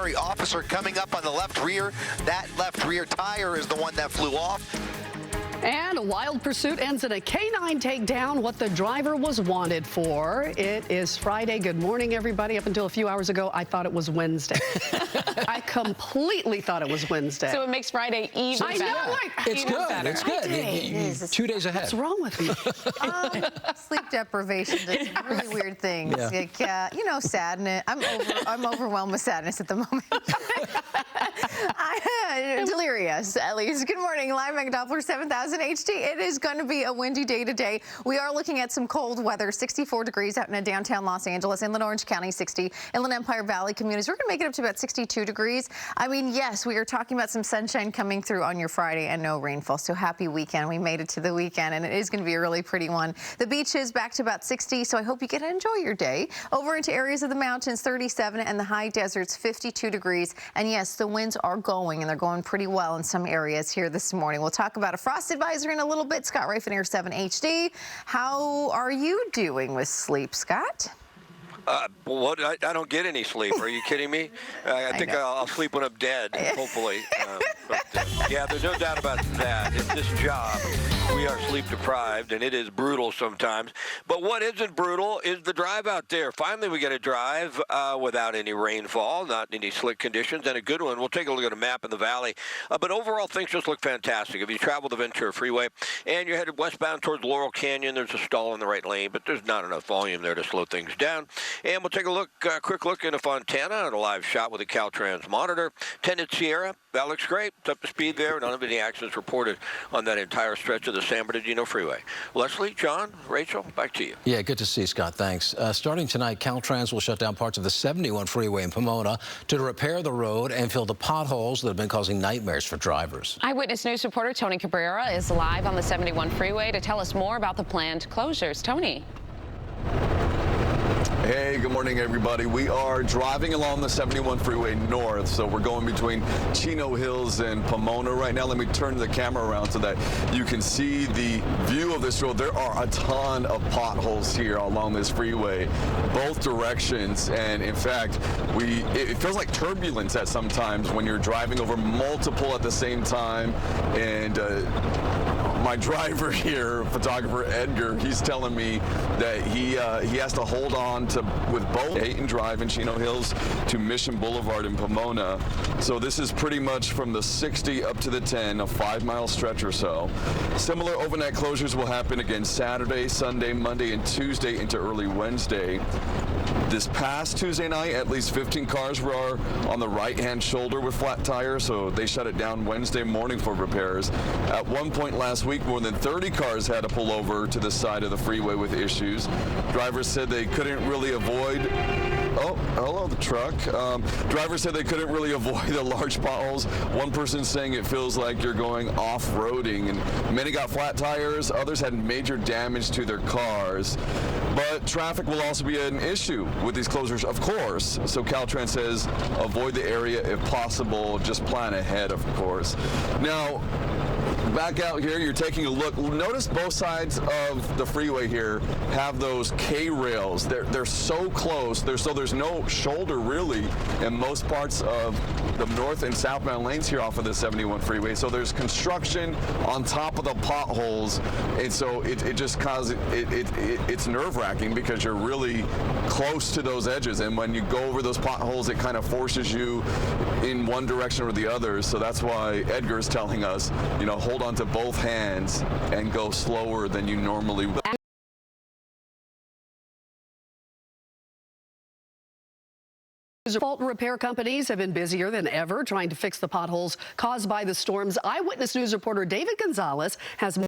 stationary officer coming up on the left rear. That left rear tire is the one that flew off. And a wild pursuit ends in a canine takedown, what the driver was wanted for. It is Friday. Good morning, everybody. Up until a few hours ago, I thought it was Wednesday. I completely thought it was Wednesday. So it makes Friday even better. I know. Like, It's good. better. It's good. It is. 2 days ahead. What's wrong with me? Sleep deprivation does some really weird things. Yeah. Like, sadness. I'm overwhelmed with sadness at the moment. Delirious, at least. Good morning, Live Mega Doppler 7000 HD. It is going to be a windy day today. We are looking at some cold weather, 64 degrees out in downtown Los Angeles, inland Orange County, 60, inland Empire Valley communities. We're going to make it up to about 62 degrees. I mean, yes, we are talking about some sunshine coming through on your Friday and no rainfall. So happy weekend. We made it to the weekend, and it is going to be a really pretty one. The beach is back to about 60, so I hope you get to enjoy your day. Over into areas of the mountains, 37, and the high deserts, 52 degrees. And yes, the winds are going, and they're going pretty well in some areas here this morning. We'll talk about a frost advisory in a little bit. Scott Rafe in Air 7 HD. How are you doing with sleep, Scott? What? I don't get any sleep. Are you kidding me? I think I'll sleep when I'm dead, hopefully. Yeah, there's no doubt about that. It's this job. We are sleep deprived, and it is brutal sometimes. But what isn't brutal is the drive out there. Finally, we get a drive without any rainfall, not any slick conditions, and a good one. We'll take a look at a map in the valley. But overall, things just look fantastic. If you travel the Ventura Freeway and you're headed westbound towards Laurel Canyon, there's a stall in the right lane, but there's not enough volume there to slow things down. And we'll take a quick look into Fontana on a live shot with a Caltrans monitor. 10 at Sierra. That looks great. It's up to speed there. None of any accidents reported on that entire stretch of the San Bernardino Freeway. Leslie, John, Rachel, back to you. Yeah, good to see you, Scott. Thanks. Starting tonight, Caltrans will shut down parts of the 71 freeway in Pomona to repair the road and fill the potholes that have been causing nightmares for drivers. Eyewitness News reporter Tony Cabrera is live on the 71 freeway to tell us more about the planned closures. Tony. Hey, good morning, everybody. We are driving along the 71 freeway north, so we're going between Chino Hills and Pomona right now. Let me turn the camera around so that you can see the view of this road. There are a ton of potholes here along this freeway, both directions, and in fact, it feels like turbulence at some times when you're driving over multiple at the same time. And my driver here, photographer Edgar, he's telling me that he has to hold on to with both 8 and Drive in Chino Hills to Mission Boulevard in Pomona. So this is pretty much from the 60 up to the 10, a 5-mile stretch or so. Similar overnight closures will happen again Saturday, Sunday, Monday, and Tuesday into early Wednesday. This past Tuesday night, at least 15 cars were on the right-hand shoulder with flat tires, so they shut it down Wednesday morning for repairs. At one point last week, more than 30 cars had to pull over to the side of the freeway with issues. Drivers said they couldn't really avoid hello, the truck. Drivers said they couldn't really avoid the large potholes. One person saying it feels like you're going off-roading, and many got flat tires. Others had major damage to their cars. But traffic will also be an issue with these closures, of course. So Caltrans says avoid the area if possible. Just plan ahead, of course. Now, back out here, you're taking a look. Notice both sides of the freeway here have those K-rails. They're so close. There's no shoulder really in most parts of the north and southbound lanes here off of the 71 freeway. So there's construction on top of the potholes, and so it just causes it's nerve-wracking because you're really close to those edges, and when you go over those potholes, it kind of forces you in one direction or the other. So that's why Edgar's telling us, hold on to both hands and go slower than you normally would. Fault repair companies have been busier than ever trying to fix the potholes caused by the storms. Eyewitness News reporter David Gonzalez has more.